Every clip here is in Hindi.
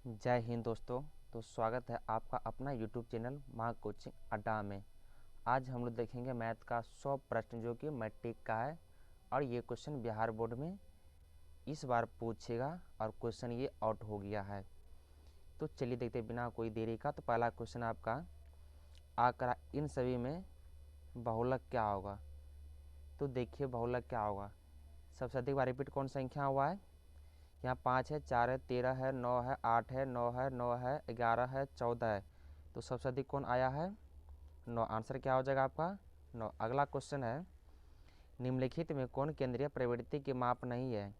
जय हिंद दोस्तों। तो स्वागत है आपका अपना यूट्यूब चैनल माँ कोचिंग अड्डा में। आज हम लोग देखेंगे मैथ का 100 प्रश्न जो कि मैट्रिक का है और ये क्वेश्चन बिहार बोर्ड में इस बार पूछेगा और क्वेश्चन ये आउट हो गया है। तो चलिए देखते बिना कोई देरी का। तो पहला क्वेश्चन आपका आंकड़ा इन सभी में बहुलक क्या होगा। तो देखिए बहुलक क्या होगा। सबसे अधिक बार रिपीट कौन संख्या हुआ है। यहाँ 5 है, 4 है, 13 है, 9 है, 8 है, 9 है, 9 है, 11 है, 14 है। तो सबसे अधिक कौन आया है 9। आंसर क्या हो जाएगा आपका 9। अगला क्वेश्चन है निम्नलिखित में कौन केंद्रीय प्रवृत्ति के माप नहीं है।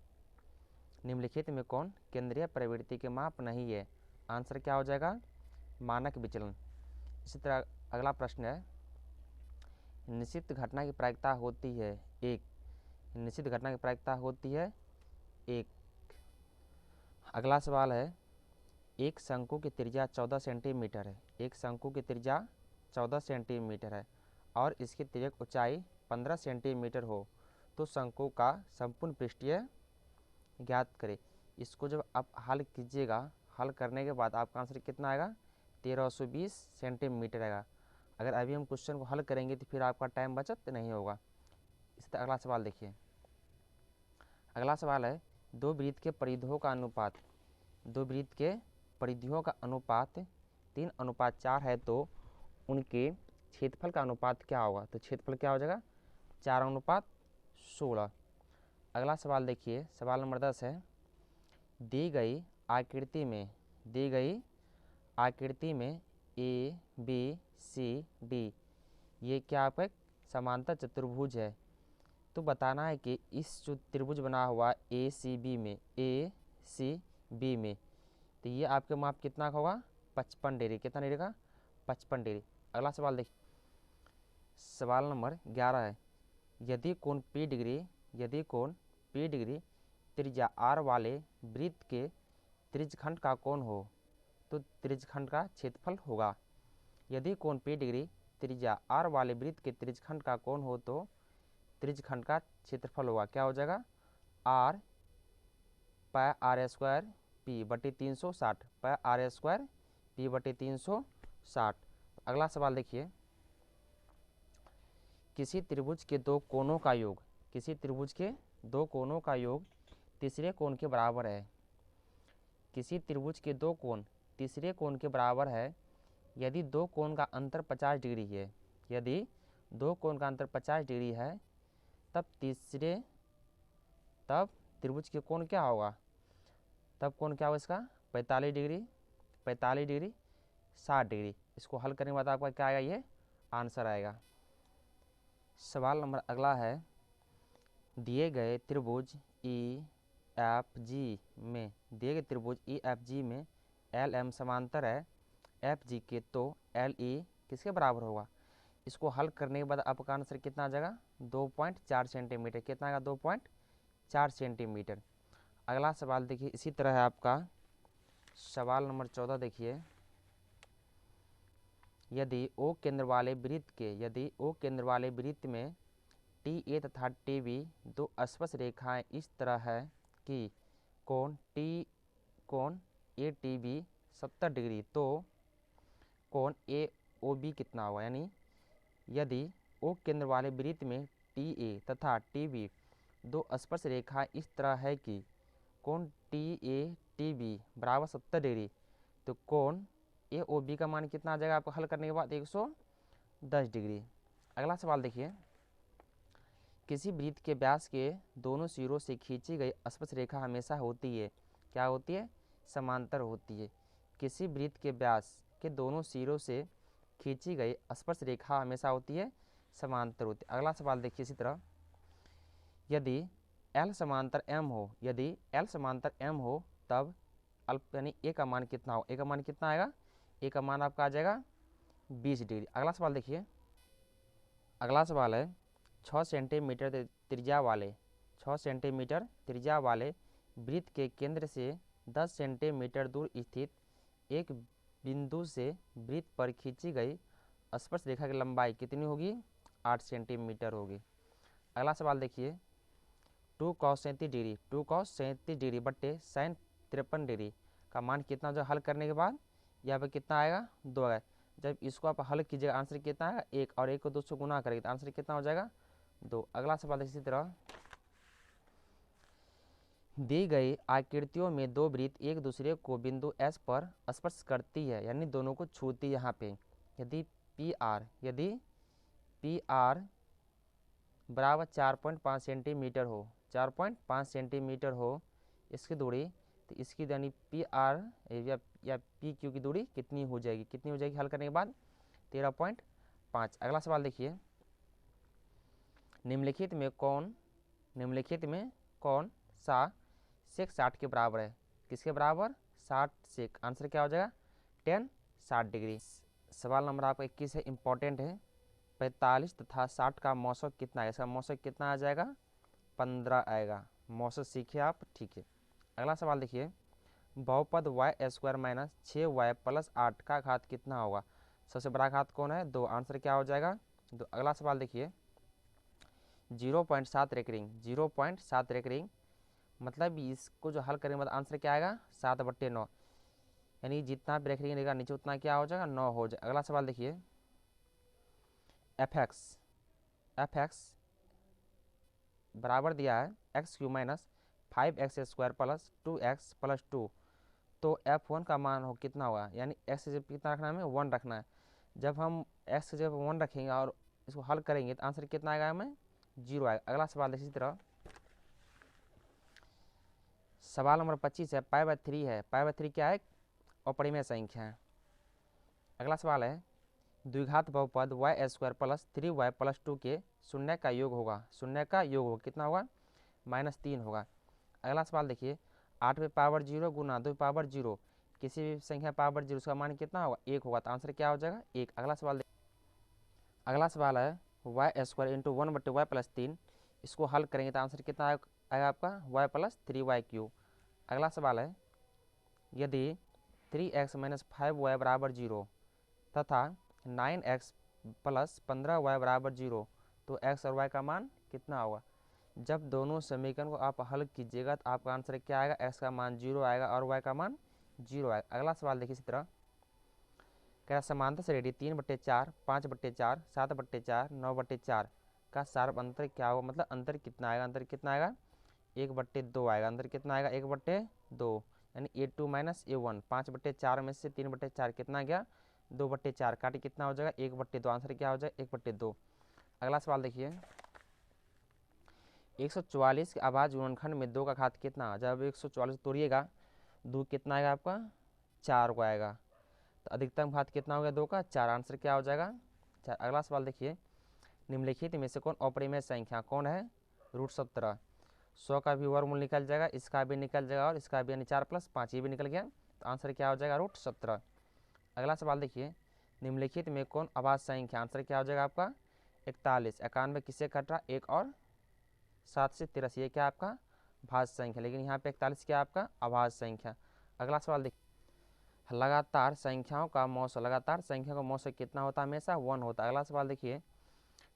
निम्नलिखित में कौन केंद्रीय प्रवृत्ति के माप नहीं है। आंसर क्या हो जाएगा मानक विचलन। इसी तरह अगला प्रश्न है निश्चित घटना की प्रायिकता होती है एक। निश्चित घटना की प्रायिकता होती है एक। अगला सवाल है एक शंकु की त्रिज्या 14 सेंटीमीटर है। एक शंकु की त्रिज्या 14 सेंटीमीटर है और इसकी तिर्यक ऊंचाई 15 सेंटीमीटर हो तो शंकु का संपूर्ण पृष्ठीय ज्ञात करें। इसको जब आप हल कीजिएगा, हल करने के बाद आपका आंसर कितना आएगा 1320 सेंटीमीटर आएगा। अगर अभी हम क्वेश्चन को हल करेंगे तो फिर आपका टाइम बचत नहीं होगा। इसी तरह अगला सवाल देखिए। अगला सवाल है दो वृत्त के परिधियों का अनुपात। दो वृत्त के परिधियों का अनुपात 3:4 है तो उनके क्षेत्रफल का अनुपात क्या होगा। तो क्षेत्रफल क्या हो जाएगा 4:16। अगला सवाल देखिए, सवाल नंबर 10 है दी गई आकृति में ए बी सी डी ये क्या आपका एक समांतर चतुर्भुज है। तो बताना है कि इस जो त्रिभुज बना हुआ ए सी बी में तो ये आपके माप कितना का होगा 55 डिग्री। कितना डिग्री का 55 डिग्री। अगला सवाल देखिए, सवाल नंबर 11 है यदि कोण P डिग्री त्रिज्या R वाले वृत्त के त्रिज्यखंड का कोण हो तो त्रिज्यखंड का क्षेत्रफल होगा। यदि कोण P डिग्री त्रिज्या R वाले वृत्त के त्रिज्यखंड का कोण हो तो त्रिज्यखंड का क्षेत्रफल होगा। क्या हो जाएगा R पाई R स्क्वायर P बटे 360 पाई R स्क्वायर P बटे 360। अगला सवाल देखिए किसी त्रिभुज के दो कोणों का योग तीसरे कोण के बराबर है। किसी त्रिभुज के दो कोण तीसरे कोण के बराबर है यदि दो कोण का अंतर 50 डिग्री है। यदि दो कोण का अंतर 50 डिग्री है तब त्रिभुज के कोण क्या होगा। तब कोण क्या होगा इसका 45 डिग्री 60 डिग्री। इसको हल करने के बाद आपका क्या आएगा ये आंसर आएगा। सवाल नंबर अगला है दिए गए त्रिभुज ई एफ जी में एल एम समांतर है एफ जी के तो एल ई किसके बराबर होगा। इसको हल करने के बाद आपका आंसर कितना आ जाएगा 2.4 सेंटीमीटर। कितना आएगा 2.4 सेंटीमीटर। अगला सवाल देखिए इसी तरह है आपका सवाल नंबर 14 देखिए यदि ओ केंद्र वाले वृत्त में टी ए तथा टी बी दो स्पर्श रेखाएं इस तरह है कि कोण ए टी बी 70 डिग्री तो कोण ए ओ बी कितना होगा। यानी यदि ओ केंद्र वाले वृत्त में टी ए तथा टी बी दो स्पर्श रेखाएं इस तरह है कि कोण टी ए टी बी बराबर 70 डिग्री तो कोण ए ओ बी का मान कितना आ जाएगा आपको हल करने के बाद 110 डिग्री। अगला सवाल देखिए किसी वृत्त के व्यास के दोनों सिरों से खींची गई स्पर्श रेखा हमेशा होती है क्या होती है समांतर होती है। किसी वृत्त के व्यास के दोनों सिरों से खींची गई स्पर्श रेखा हमेशा होती है समांतर होती है। अगला सवाल देखिए इसी तरह यदि L समांतर M हो तब यानी ए का मान कितना हो। ए का मान कितना आएगा ए का मान आपका आ जाएगा 20 डिग्री। अगला सवाल देखिए, अगला सवाल है 6 सेंटीमीटर त्रिज्या वाले वृत्त के केंद्र से 10 सेंटीमीटर दूर स्थित एक बिंदु से वृत्त पर खींची गई स्पर्श रेखा की लंबाई कितनी होगी 8 सेंटीमीटर होगी। अगला सवाल देखिए 2 cos 37 डिग्री बट्टे sin 53 डिग्री का मान कितना जो हल करने के बाद यहाँ पे कितना आएगा 2 आएगा। जब इसको आप हल कीजिएगा आंसर कितना आएगा 1, और 1 को 2 से गुना करेंगे तो आंसर कितना हो जाएगा 2। अगला सवाल इसी तरह, दी गई आकृतियों में दो वृत्त एक दूसरे को बिंदु S पर स्पर्श करती है, यानी दोनों को छूती है। यहाँ पे यदि पी आर बराबर 4.5 सेंटीमीटर हो, 4.5 सेंटीमीटर हो इसकी दूरी, तो इसकी यानी पी आर या पी क्यू की दूरी कितनी हो जाएगी हल करने के बाद 13.5। अगला सवाल देखिए, निम्नलिखित में कौन सा सेक 60 के बराबर है? किसके बराबर? 60 सेक। आंसर क्या हो जाएगा 10 60 डिग्री। सवाल नंबर आपका 21 है, इंपॉर्टेंट है। 45 तथा 60 का मौसक कितना है? इसका मौसक कितना आ जाएगा 15 आएगा। मौसक सीखे आप, ठीक है। अगला सवाल देखिए, बहुपद y² माइनस 6y प्लस 8 का घात कितना होगा? सबसे बड़ा घात कौन है? 2। आंसर क्या हो जाएगा 2। अगला सवाल देखिए, 0.7 रेकरिंग मतलब इसको जो हल करेंगे मतलब आंसर क्या आएगा 7/9, यानी जितना भी रेकरिंग रहेगा नीचे उतना क्या हो जाएगा 9 हो जाएगा। अगला सवाल देखिए, एफ एक्स बराबर दिया है x³ minus 5x² plus 2x plus 2, तो f1 का मान हो कितना होगा? यानी x से कितना रखना है हमें 1 रखना है। जब हम x से जब 1 रखेंगे और इसको हल करेंगे तो आंसर कितना आएगा हमें 0 आएगा। अगला सवाल इसी तरह, सवाल नंबर 25 है, π/3 है। π/3 क्या है? अपरिमेय संख्या है। अगला सवाल है, द्विघात बहुपद y² प्लस 3y प्लस 2 के शून्य का योग होगा। कितना होगा? -3 होगा। अगला सवाल देखिए, 8/0 गुना 2/0 किसी भी संख्या पावर 0 उसका मान कितना होगा 1 होगा, तो आंसर क्या हो जाएगा 1। अगला सवाल है y² इंटू 1/y प्लस 3, इसको हल करेंगे तो आंसर कितना आएगा आपका y प्लस 3y³। अगला सवाल है, यदि 3x माइनस 5y बराबर 0 तथा 9x प्लस 15y बराबर 0, तो x और y का मान कितना होगा? जब दोनों समीकरण को आप हल कीजिएगा तो आपका आंसर क्या आएगा? x का मान 0 आएगा और y का मान 0 आएगा। अगला सवाल देखिए इसी तरह, क्या समांतर श्रेणी 3/4, 5/4, 7/4, 9/4 का सार्व अंतर क्या होगा? मतलब अंतर कितना आएगा? 1/2 आएगा। अंतर कितना आएगा 1/2, यानी a2 माइनस a1। 5/4 में से 3/4 कितना गया 2/4, काटे कितना हो जाएगा 1/2। आंसर क्या हो जाएगा 1/2। अगला सवाल देखिए, 144 के अभाज्य गुणनखंड में 2 का घात कितना? जब 144 तोड़िएगा 2 कितना आएगा आपका 4 को आएगा, तो अधिकतम घात कितना हो गया 2 का 4। आंसर क्या हो जाएगा 4। अगला सवाल देखिए, निम्नलिखित में से कौन अपरिमेय संख्या कौन है? √17। 100 का भी वर्गमूल निकल जाएगा, इसका भी निकल जाएगा और इसका भी, यानी 4 + 5 ये भी निकल गया, तो आंसर क्या हो जाएगा √17। अगला सवाल देखिए, निम्नलिखित में कौन अभाज्य संख्या? आंसर क्या हो जाएगा आपका 41। 91 किससे कट रहा 1 और 7 से 83, ये क्या आपका भाज्य संख्या, लेकिन यहाँ पे 41 क्या आपका अभाज्य संख्या। अगला सवाल देखिए, लगातार संख्याओं का मौसक कितना होता है? हमेशा 1 होता है। अगला सवाल देखिए,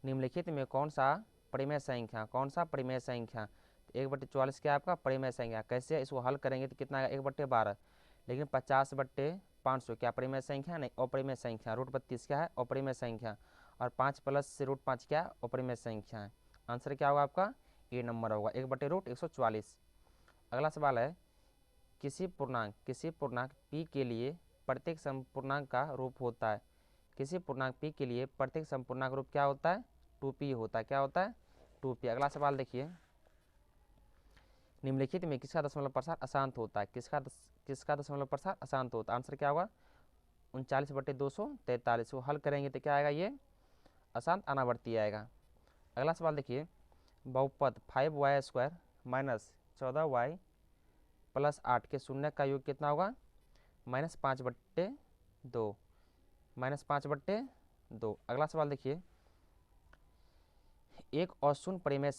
निम्नलिखित में कौन सा परिमेय संख्या 1/44 क्या आपका परिमेय संख्या? कैसे इसको हल करेंगे तो कितना आएगा 1/12, लेकिन 50/500 क्या परिमेय संख्या? नहीं, अपरिमेय संख्या। √32 क्या है? अपरिमेय संख्या। और 5 प्लस से √5 क्या अपरिमेय संख्या है। आंसर क्या होगा आपका ए नंबर होगा 1/√144। अगला सवाल है, किसी पूर्णांक p के लिए प्रत्येक समपूर्णांक का रूप होता है। किसी पूर्णांक p के लिए प्रत्येक समपूर्णांक रूप क्या होता है 2p होता है। क्या होता है 2p। अगला सवाल देखिए, निम्नलिखित में किसका दशमलव प्रसार अशांत होता है? किसका दशमलव प्रसार अशांत होता है? आंसर क्या होगा 39/243 को हल करेंगे तो क्या आएगा ये अशांत अनावर्ती आएगा। अगला सवाल देखिए, बहुपद 5y² माइनस 14y प्लस 8 के शून्य का योग कितना होगा -5/2। अगला सवाल देखिए, एक अशून्य परिमेय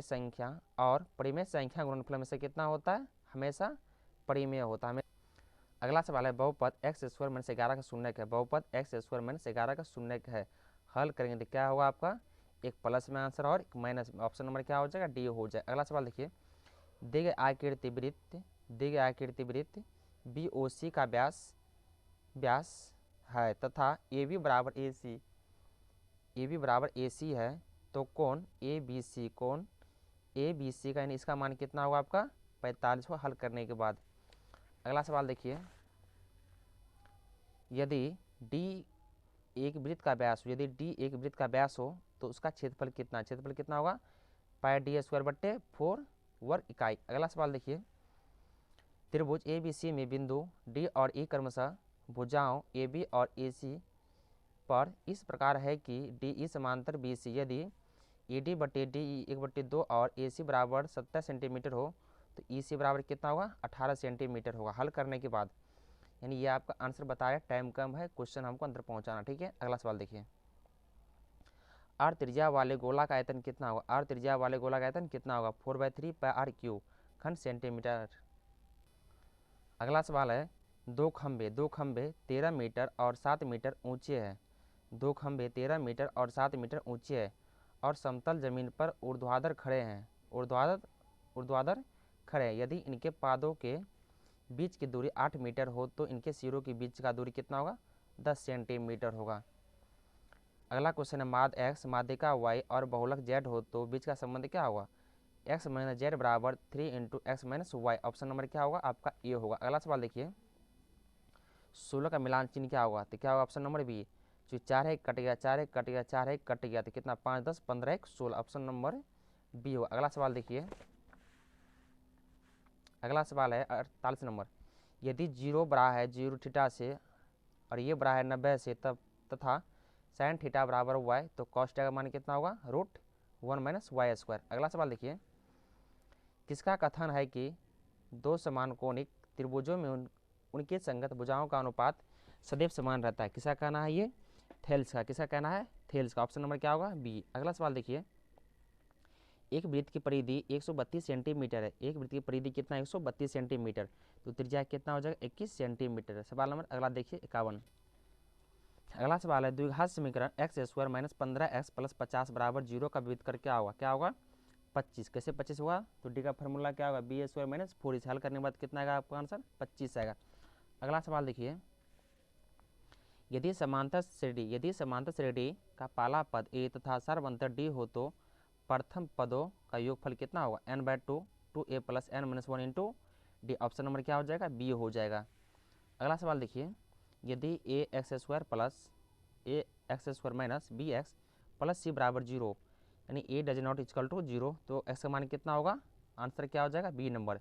संख्या और परिमेय संख्या गुणनफल में से कितना होता है? हमेशा परिमेय होता है। अगला सवाल है, बहुपद x² माइनस 11 का शून्यक है। बहुपद x² माइनस 11 का शून्यक है, हल करेंगे तो क्या होगा आपका एक प्लस में आंसर और एक माइनस में। ऑप्शन नंबर क्या हो जाएगा डी हो जाएगा। अगला सवाल देखिए, दी गई आकृति वृत्त दिग आकृति वृत्त BOC का व्यास है तथा AB बराबर AC है तो कोण ABC का यानी इसका मान कितना होगा आपका 45 को हल करने के बाद। अगला सवाल देखिए, यदि D एक वृत्त का व्यास हो तो उसका क्षेत्रफल कितना होगा पाई D² बट्टे 4 वर्ग इकाई। अगला सवाल देखिए, त्रिभुज ABC में बिंदु D और E क्रमशः भुजाओं AB और AC पर इस प्रकार है कि DE समांतर BC यदि ED बट्टे DE 1/2 और AC बराबर 70 सेंटीमीटर हो तो EC बराबर कितना होगा 18 सेंटीमीटर होगा। हल करने के बाद यानी ये आपका आंसर बताया, टाइम कम है, क्वेश्चन हमको अंदर पहुंचाना, ठीक है। अगला सवाल देखिए, R त्रिज्या वाले गोला का आयतन कितना होगा 4/3 πr³ घन सेंटीमीटर। अगला सवाल है, दो खंभे 13 मीटर और 7 मीटर ऊंचे हैं। 2 खंभे 13 मीटर और 7 मीटर ऊंचे हैं और समतल जमीन पर ऊर्ध्वाधर खड़े हैं। यदि इनके पादों के बीच की दूरी 8 मीटर हो तो इनके सिरों के बीच का दूरी कितना होगा 10 सेंटीमीटर होगा। अगला क्वेश्चन है, माध्य x माध्यिका y और बहुलक z हो तो बीच का संबंध क्या होगा x - z बराबर 3 × x - y। ऑप्शन नंबर क्या होगा आपका ए होगा। अगला सवाल देखिए, 16 का मिलान चिन्ह क्या होगा तो क्या होगा ऑप्शन नंबर बी। जो 4 है कट गया, 4 है कट गया, 4 है कट गया तो कितना 5 10 15 1 16। ऑप्शन नंबर बी होगा। अगला सवाल देखिए, अगला सवाल है 48 नंबर, यदि 0 बड़ा है 0 थीटा से और ये बड़ा है 90 से तब तथा sin थीटा बराबर y तो cos थीटा का मान कितना होगा √1 - y²। अगला सवाल देखिए, किसका कथन है कि दो समान कोणिक त्रिभुजों में उनके संगत भुजाओं का अनुपात सदैव समान रहता है। किसका कहना है ये थेल्स का। किसका कहना है थेल्स का। ऑप्शन नंबर क्या होगा बी। अगला सवाल देखिए, एक वृत्त की परिधि 132 सेंटीमीटर है। एक वृत्त की परिधि कितना 132 सेंटीमीटर तो त्रिज्या कितना हो जाएगा 21 सेंटीमीटर है। सवाल नंबर अगला देखिए 51। अगला सवाल है, द्विघात समीकरण x² - 15x + 50 बराबर 0 का विभेद कर क्या होगा 25। कैसे 25 होगा तो डी का फॉर्मूला क्या होगा b² - 4। इसे हल करने के बाद कितना आएगा आपका आंसर 25 आएगा। अगला सवाल देखिए, यदि समांतर श्रेणी का पहला पद a तथा सर्व अंतर d हो तो प्रथम पदों का योगफल कितना होगा n/2 2a + n - 1 × d। Option number क्या हो जाएगा बी हो जाएगा। अगला सवाल देखिए, यदि ax² - bx + c बराबर 0 यानी a does not equal to 0 तो x का मान कितना होगा आंसर क्या हो जाएगा बी नंबर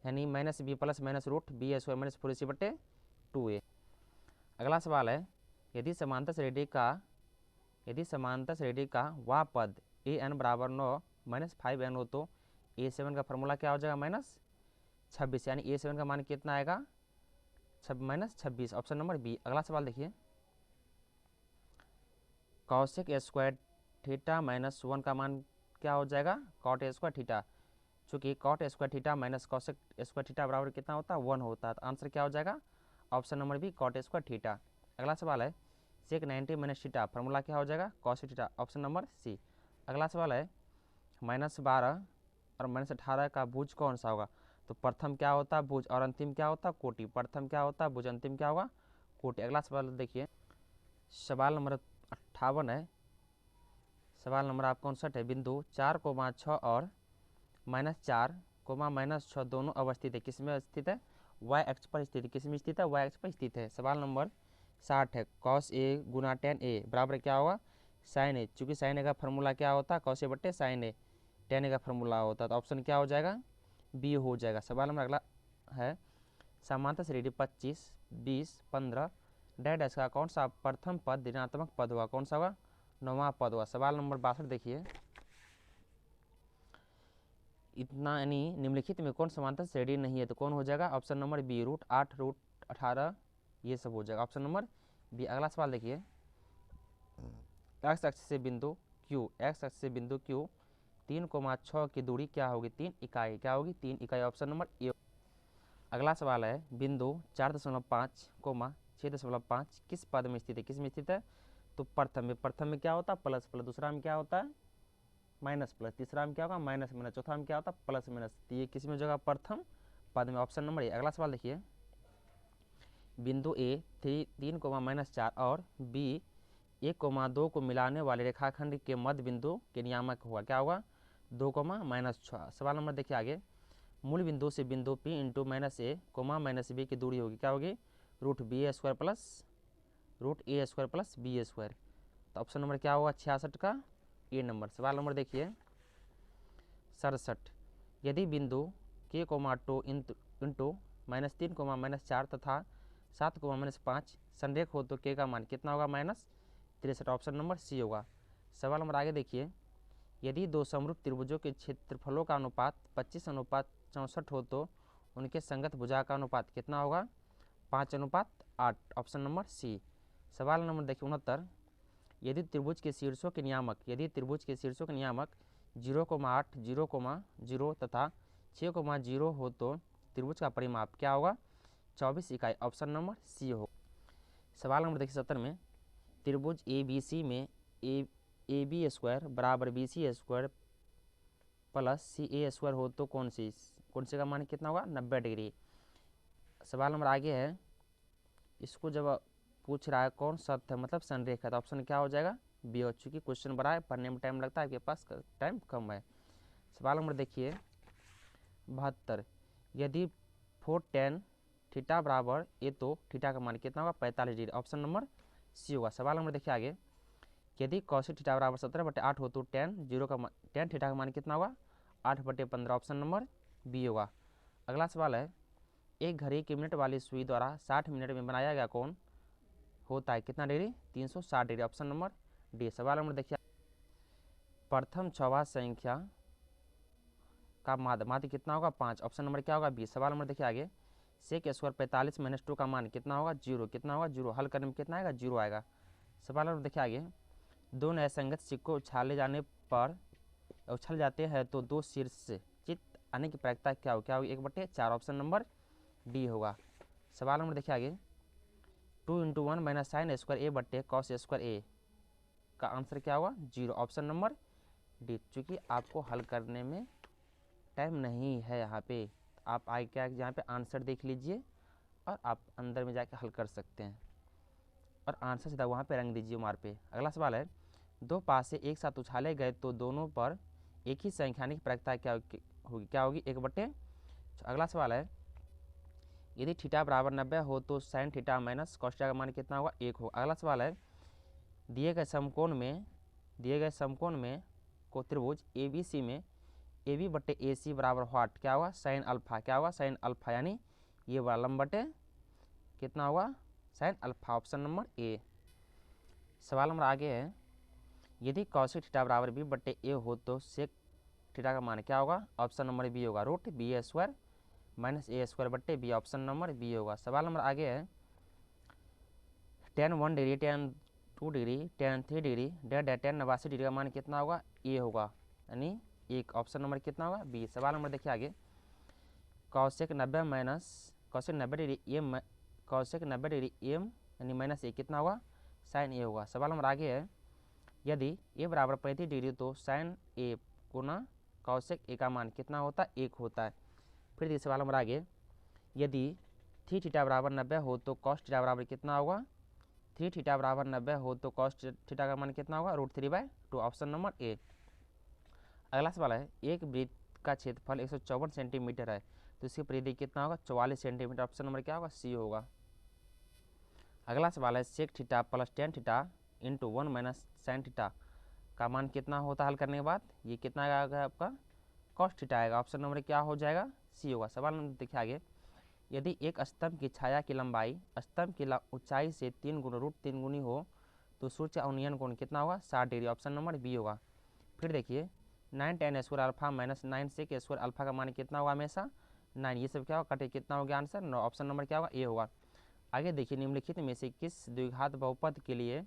यानी -b + -√b² - 4ac/2a। अगला सवाल है, यदि समांतर श्रेणी का वह पद an बराबर 9 - 5n हो तो a7 का फॉर्मूला क्या हो जाएगा -26 यानी a7 का मान कितना आएगा -26। Option number B. अगला सवाल देखिए, cosec² थीटा -1 का मान क्या हो जाएगा cot² थीटा। चूंकि cot² थीटा - cosec² थीटा बराबर कितना होता है 1 होता है तो आंसर क्या हो जाएगा option number B cot² theta. अगला सवाल है, sec 90 - थीटा फॉर्मूला क्या हो जाएगा cos थीटा। Option number C. अगला सवाल है, -12 और -18 का भुज कौन सा होगा तो प्रथम क्या होता है भुज और अंतिम क्या होता है कोटि। प्रथम क्या होता है भुज, अंतिम क्या होगा कोटि। अगला सवाल देखिए, सवाल नंबर 58 है। सवाल नंबर आपका 59 है, बिंदु 4,6 और -4, -6 दोनों अवस्थित है। किस में स्थित है y अक्ष पर स्थित है। किस में स्थित है y अक्ष पर स्थित है। सवाल नंबर 60 है, cos a Guna tan a बराबर क्या होगा sin a। चूंकि sin a का फॉर्मूला क्या होता है cos a बट्टे sin a, tan a का फॉर्मूला होता है तो ऑप्शन क्या हो जाएगा बी हो जाएगा। सवाल नंबर अगला है, समांतर श्रेणी 25 20 15 डैश का कौन सा प्रथम पद ऋणात्मक पद होगा कौन सा होगा 9वां पद होगा। सवाल नंबर 62 देखिए, इतना यानी निम्नलिखित में कौन समांतर श्रेणी नहीं है तो कौन हो जाएगा ऑप्शन नंबर बी √8 √18 ये सब हो जाएगा ऑप्शन नंबर बी। अगला सवाल देखिए, x अक्ष से बिंदु q 3,6 की दूरी क्या होगी 3 इकाई। क्या होगी 3 इकाई। Option number A. अगला सवाल है, बिंदु 4.5 6.5 किस पद में स्थित है। किस में स्थित है तो प्रथम में क्या होता है प्लस प्लस, दूसरा में क्या होता है माइनस प्लस, तीसरा में क्या होगा माइनस माइनस, चौथा में क्या होता है प्लस माइनस। तो ये किस में हो जाएगा प्रथम पद में, ऑप्शन नंबर ए। अगला सवाल देखिए, बिंदु ए 3, और बी 1, 2 को मिलाने वाले रेखाखंड के मध्य बिंदु के नियामक होगा, क्या होगा? 2, -6। सवाल नंबर देखिए आगे, मूल बिंदु से बिंदु P इंटू -a, -b की दूरी होगी, क्या होगी? √ba² plus √a² plus b²। तो ऑप्शन नंबर क्या होगा 66 का ए नंबर। सवाल नंबर देखिए 67, यदि बिंदु K,2 इंटू -3, तथा 7, -5 संरेख हो तो K का मान कितना होगा? -63। ऑप्शन नंबर सी होगा। सवाल नंबर आगे देखिए, यदि दो समरूप त्रिभुजों के क्षेत्रफलों का अनुपात 25:64 हो तो उनके संगत भुजा का अनुपात कितना होगा? 5:8। Option number C. सवाल नंबर देखिए 69, यदि त्रिभुज के शीर्षों के नियामक 0,8, 0,0 तथा 6,0 हो तो त्रिभुज का परिमाप क्या होगा? 24 इकाई। ऑप्शन नंबर सी हो। सवाल नंबर देखिए 70 में, त्रिभुज ABC में AB² बराबर BC² प्लस CA² हो तो कौन से का मान कितना होगा? 90 डिग्री। सवाल नंबर आगे है, इसको जब पूछ रहा है कौन सत्य है मतलब संरेख है, तो ऑप्शन क्या हो जाएगा? बी हो। चूँकि क्वेश्चन बड़ा है, पढ़ने में टाइम लगता है, आपके पास टाइम कम है। सवाल नंबर देखिए 72, यदि 4tan थीटा बराबर ए तो थीटा का मान कितना होगा? 45 डिग्री। ऑप्शन नंबर सी होगा। सवाल नंबर देखिए आगे, यदि cos थीटा बराबर 17/8 हो तो tan थीटा का मान कितना होगा? 8/15। ऑप्शन नंबर बी होगा। अगला सवाल है, एक घड़ी की मिनट वाली सुई द्वारा 60 मिनट में बनाया गया कोण होता है कितना degree? 360 degree. Option number D. सवाल नंबर देखिए, प्रथम 6वां संख्या का माध्य कितना होगा? 5। ऑप्शन नंबर क्या होगा? बी। सवाल नंबर देखिए आगे, sec² 45 - 2 का मान कितना होगा? 0। कितना होगा? 0। हल करने में कितना आएगा? 0 आएगा। सवाल नंबर देखिए आगे, दो नए संगत सिक्कों उछाले जाने पर उछल जाते हैं तो दो शीर्ष चित्त आने की प्रायिकता क्या होगी? 1/4। ऑप्शन नंबर डी होगा। सवाल नंबर देखिए आगे, 2 × 1 - sin² a cos² a का आंसर क्या होगा? 0। Option number D. चूँकि आपको हल करने में टाइम नहीं है यहाँ पे, आप आगे क्या यहाँ पे आंसर देख लीजिए और आप अंदर में जाके हल कर सकते हैं और आंसर सीधा वहाँ पे रंग दीजिए मार पे। अगला सवाल है, दो पासे एक साथ उछाले गए तो दोनों पर एक ही संख्या आने की प्रायिकता क्या होगी? क्या होगी? 1/। अगला सवाल है, यदि थीटा बराबर 90 हो तो sin theta minus cos theta का मान कितना होगा? 1 हो। अगला सवाल है, दिए गए समकोण में को त्रिभुज ABC में AB/AC बराबर व्हाट क्या होगा? sin alpha. क्या होगा? sin अल्फा, यानी ये वाला लंबटे कितना होगा? sin alpha. Option number A. सवाल नंबर आगे है, यदि cos थीटा बराबर B/A हो तो sec थीटा का मान क्या होगा? ऑप्शन नंबर बी होगा, √BA² -A² B. Option number B होगा। सवाल नंबर आगे है, tan 1 degree, tan 2 degree, tan 3 degree, tan 89 degree का मान कितना होगा? ए होगा, यानी 1। ऑप्शन नंबर कितना होगा? बी। सवाल नंबर देखिए आगे, cosec 90 डिग्री एम यानी -a कितना होगा? sin a होगा। सवाल नंबर आगे है, यदि a बराबर 35 डिग्री तो sin a Guna cosec a का मान कितना होता है? 1 होता है। फिर देखिए सवाल नंबर आगे, यदि 3 थीटा बराबर 90 हो तो cos थीटा बराबर कितना होगा? 3 थीटा बराबर 90 हो तो cos थीटा का मान कितना होगा? √3/2। Option number A. अगला सवाल है, एक वृत्त का क्षेत्रफल 154 सेंटीमीटर है तो इसकी परिधि कितना होगा? 44 सेंटीमीटर। ऑप्शन नंबर क्या होगा? सी होगा। अगला सवाल है, sec theta plus tan theta into 1 - sin theta का मान कितना होता है हल करने के बाद? ये कितना आएगा आपका? cos थीटा आएगा। ऑप्शन नंबर क्या हो जाएगा? सी होगा। सवाल नंबर देखिए आगे, यदि एक स्तंभ की छाया की लंबाई स्तंभ की ऊंचाई से 3 गुना √3 गुनी हो तो सूर्य अवनयन कोण कितना होगा? 60 डिग्री। ऑप्शन नंबर बी होगा। फिर देखिए 9 tan² alpha minus 9 sec² alpha का मान कितना होगा? हमेशा 9। ये सब क्या होगा? कटे, कितना हो गया आंसर? 9। ऑप्शन नंबर क्या होगा? ए होगा। आगे देखिए, निम्नलिखित में से किस द्विघात बहुपद के लिए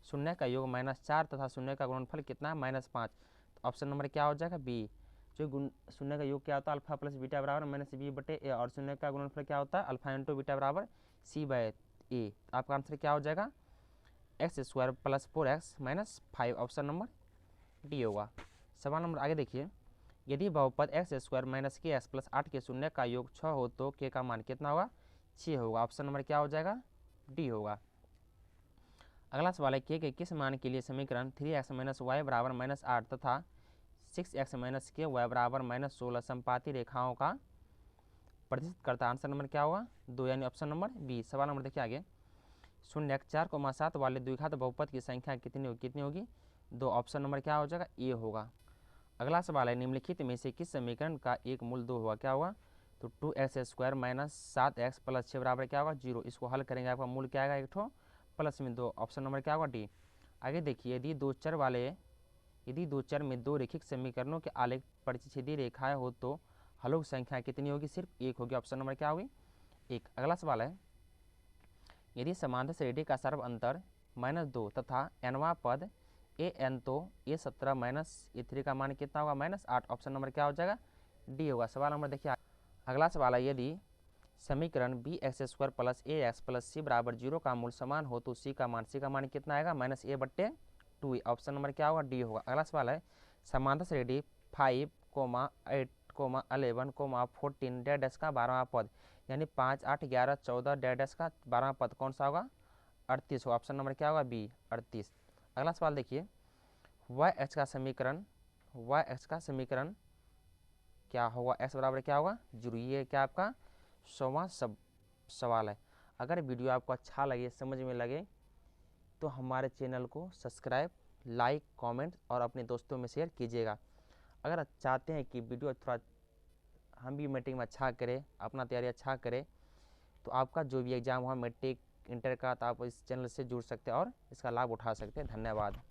शून्य का योग -4 तथा शून्य का गुणनफल कितना है? -5। तो ऑप्शन नंबर क्या हो जाएगा? बी। जो शून्य का योग क्या होता है? अल्फा प्लस बीटा बराबर -b/a और शून्य का गुणनफल क्या होता है? अल्फा इंटू बीटा बराबर c/a। आपका आंसर क्या हो जाएगा? x² + 4x - 5। Option number D होगा। सवाल नंबर आगे देखिए, यदि बहुपद एक्स स्क्वायर माइनस के एक्स प्लस 8 के शून्य का योग 6 हो तो के का मान कितना होगा? 6 होगा। ऑप्शन नंबर क्या हो जाएगा? डी होगा। अगला सवाल है के किस मान के लिए समीकरण 3x माइनस वाई बराबर माइनस 8 तथा 6x माइनस के वाई बराबर माइनस 16 संपाती रेखाओं का प्रदर्शित करता है? आंसर नंबर क्या होगा? 2 यानी ऑप्शन नंबर बी। सवाल नंबर देखिए आगे। 0 4,7 वाले द्विघात बहुपद की संख्या कितनी होगी? 2। ऑप्शन नंबर क्या हो जाएगा? ए होगा। अगला सवाल है निम्नलिखित में से किस समीकरण का एक मूल 2 होगा? क्या होगा? तो 2x square minus 7x plus 6 बराबर क्या होगा? 0। इसको हल करेंगे, आपका मूल क्या आएगा? एक ठो प्लस में 2। ऑप्शन नंबर क्या होगा? डी। आगे देखिए, यदि दो चर में दो रैखिक समीकरणों के आलेख परिच्छेदी रेखाएं हो तो हलों की संख्या कितनी होगी? सिर्फ एक होगी। ऑप्शन नंबर क्या होगी? 1। अगला सवाल है यदि समांतर श्रेणी का सर्व अंतर -2 तथा nवां पद an तो a17 माइनस a3 का मान कितना होगा? -8। ऑप्शन नंबर क्या हो जाएगा? डी होगा। सवाल नंबर देखिए। अगला सवाल है यदि समीकरण bx² plus ax plus c बराबर 0 का मूल समान हो तो c का मान कितना आएगा? -a/2। ऑप्शन नंबर क्या होगा? डी होगा। अगला सवाल है समांतर श्रेणी 5, 8, 11, 14 डैश का 12वां पद यानी 5, 8, 11, 14 डैश का 12वां पद कौन सा होगा? 38 होगा। ऑप्शन नंबर क्या होगा? बी 38। अगला सवाल देखिए y का समीकरण क्या होगा? x बराबर क्या होगा? 0। ये क्या आपका 100वां सवाल है। अगर वीडियो आपको अच्छा लगे, समझ में लगे तो हमारे चैनल को सब्सक्राइब, लाइक, कमेंट और अपने दोस्तों में शेयर कीजिएगा। अगर आप चाहते हैं कि वीडियो थोड़ा हम भी मैट्रिक में अच्छा करें, अपना तैयारी अच्छा करें, तो आपका जो भी एग्ज़ाम हुआ मैट्रिक इंटर का, तो आप इस चैनल से जुड़ सकते हैं और इसका लाभ उठा सकते हैं। धन्यवाद।